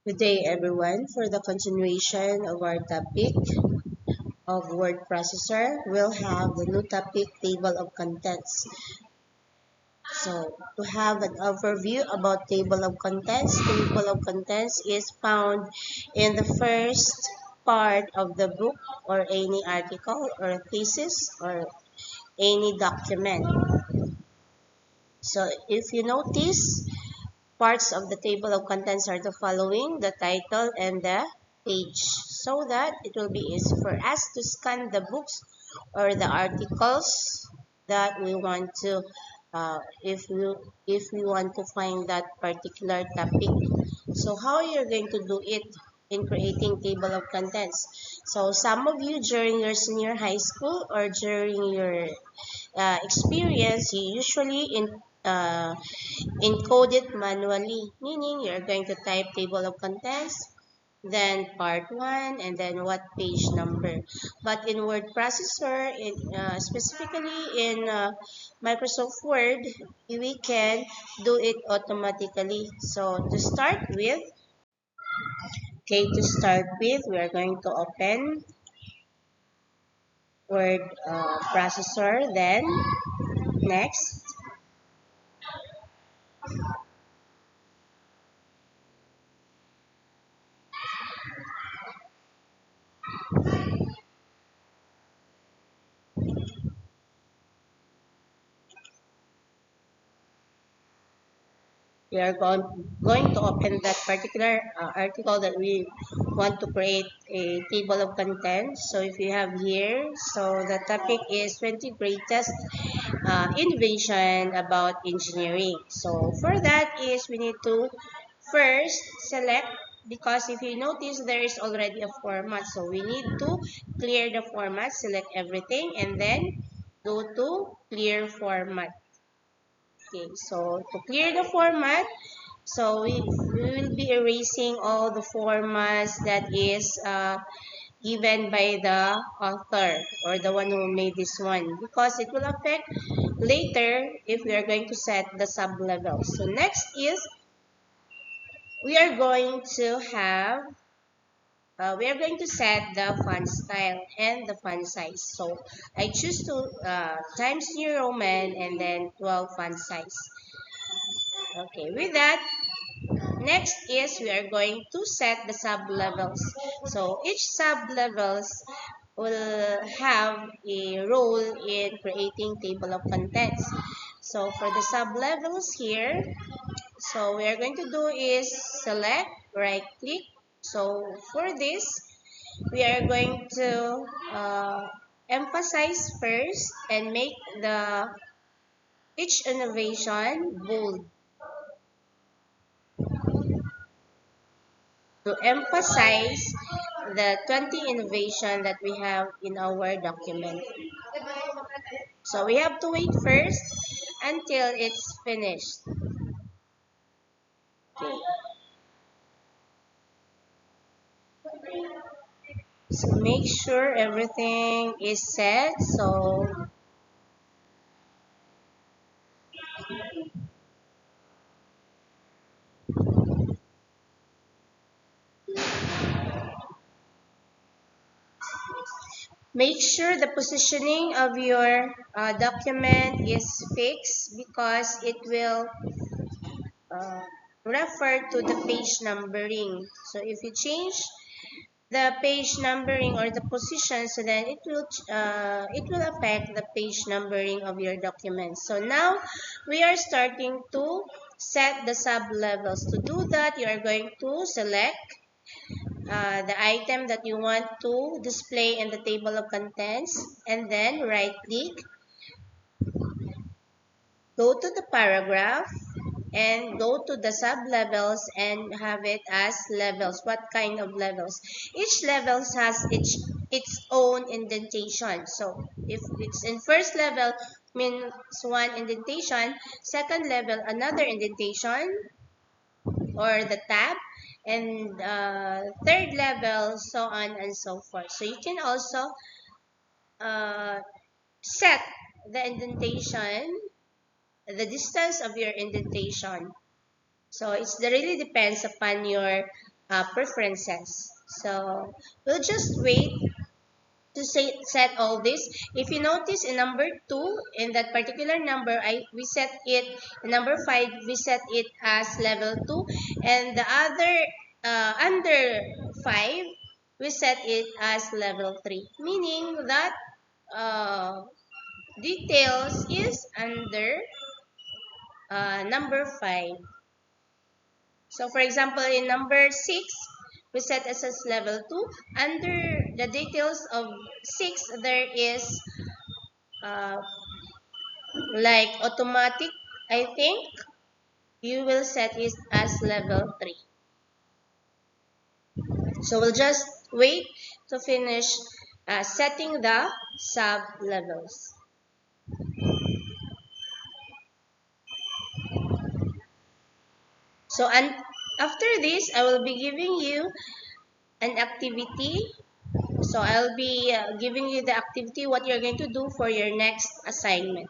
Good day, everyone. For the continuation of our topic of word processor, we'll have the new topic, table of contents. So, to have an overview about table of contents is found in the first part of the book or any article or thesis or any document. So, if you notice, parts of the table of contents are the following: the title and the page, so that it will be easy for us to scan the books or the articles that we want to if we want to find that particular topic. So how you're going to do it in creating table of contents? So some of you during your senior high school or during your experience, you usually encode it manually, meaning you're going to type table of contents, then part 1, and then what page number. But in word processor, specifically in Microsoft Word, we can do it automatically. So to start with, we are going to open word processor, then next. We are going to open that particular article that we want to create a table of contents. So if you have here, so the topic is 20 greatest invention about engineering. So for that is we need to first select, because if you notice there is already a format, so we need to clear the format, select everything, and then go to clear format. Okay, so to clear the format, so we will be erasing all the formats that is given by the author or the one who made this one, because it will affect later if we are going to set the sub-levels. So next is we are going to have we are going to set the font style and the font size. So I choose to Times New Roman and then 12 font size. Okay, with that, next is we are going to set the sub-levels. So each sub-levels will have a role in creating table of contents. So for the sub-levels here, so we are going to do is select, right click. So for this, we are going to emphasize first and make the each innovation bold to emphasize the 20 innovation that we have in our document. So we have to wait first until it's finished. Okay. So make sure everything is set. So make sure the positioning of your document is fixed, because it will uh, refer to the page numbering. So if you change the page numbering or the position, so then it will affect the page numbering of your document. So now we are starting to set the sub levels. To do that, you are going to select the item that you want to display in the table of contents, and then right click, go to the paragraph, and go to the sub levels and have it as levels. What kind of levels? Each levels has its own indentation. So if it's in first level, means one indentation, second level another indentation or the tab, and third level, so on and so forth. So you can also uh, set the indentation, the distance of your indentation. So it really depends upon your preferences. So we'll just wait to set all this. If you notice in number 2, in that particular number, we set it, in number 5, we set it as level 2. And the other, under 5, we set it as level 3. Meaning that details is under number 5. So for example, in number 6, we set as level 2. Under the details of 6, there is uh, like automatic, I think, you will set it as level 3. So we'll just wait to finish setting the sub levels. So and after this, I will be giving you an activity. So I'll be giving you the activity, what you're going to do for your next assignment.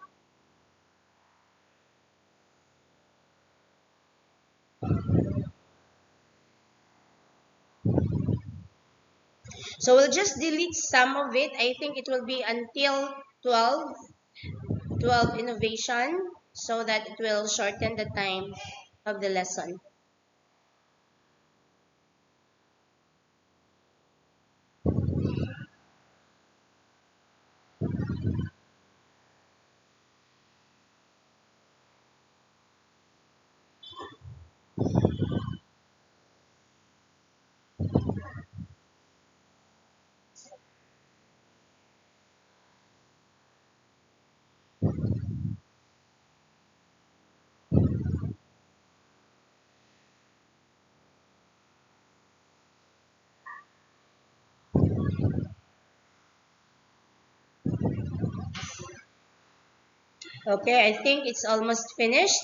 So we'll just delete some of it. I think it will be until 12 innovation, so that it will shorten the time of the lesson. Okay, I think it's almost finished.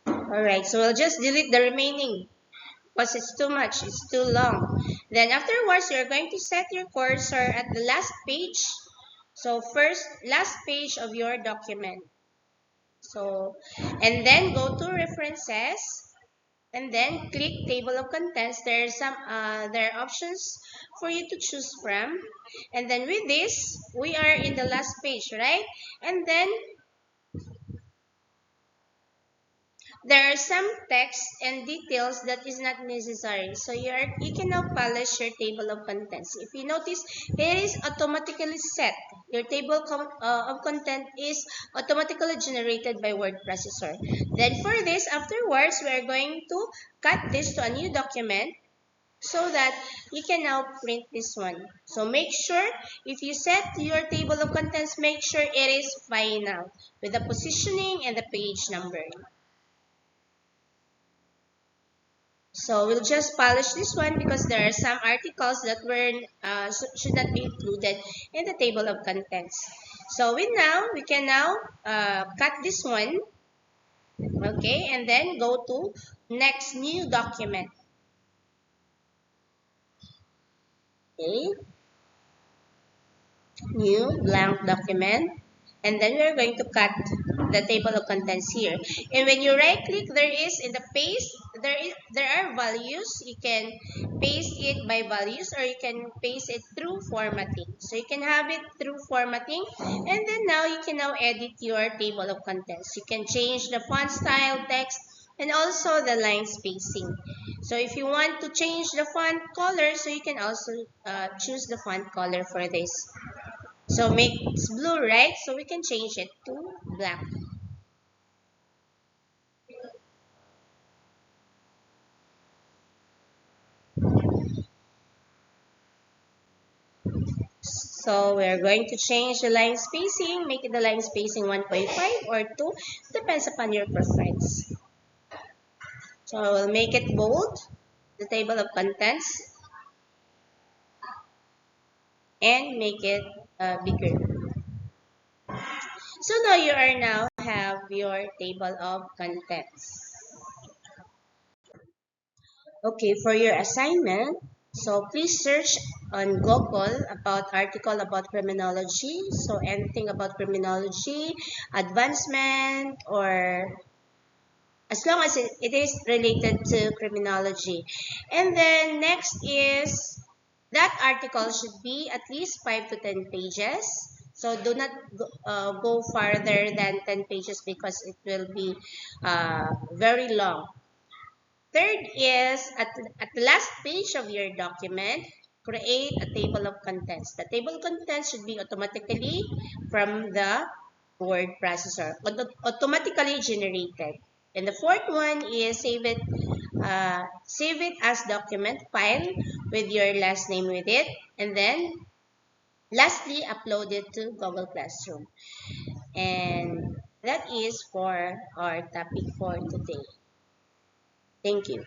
Alright, so we'll just delete the remaining because it's too much, it's too long. Then afterwards, you're going to set your cursor at the last page. So last page of your document. So, and then go to references, and then click table of contents. There are options for you to choose from. And then with this, we are in the last page, right? And then there are some text and details that is not necessary. So you can now polish your table of contents. If you notice, it is automatically set. Your table of content is automatically generated by word processor. Then for this, afterwards, we are going to cut this to a new document so that you can now print this one. So make sure, if you set your table of contents, make sure it is final with the positioning and the page numbering. So we'll just polish this one because there are some articles that should not be included in the table of contents. So we can now cut this one, okay, and then go to next new document. Okay, new blank document. And then we're going to cut the table of contents here. And when you right click, there is in the paste, there are values. You can paste it by values, or you can paste it through formatting. So you can have it through formatting, and then now you can now edit your table of contents. You can change the font style, text, and also the line spacing. So if you want to change the font color, so you can also choose the font color for this. So it's blue, right? So we can change it to black. So we're going to change the line spacing, make it the line spacing 1.5 or 2, depends upon your preference. So I will make it bold, the table of contents, and make it bigger. So now you are now have your table of contents. Okay, for your assignment, so please search on Google about article about criminology. So anything about criminology, advancement, or as long as it is related to criminology. And then next is that article should be at least 5 to 10 pages. So do not go farther than 10 pages because it will be very long. Third is at the last page of your document, create a table of contents. The table of contents should be automatically from the word processor, automatically generated. And the fourth one is save it as document file with your last name with it, and then lastly upload it to Google Classroom. And that is for our topic for today. Thank you.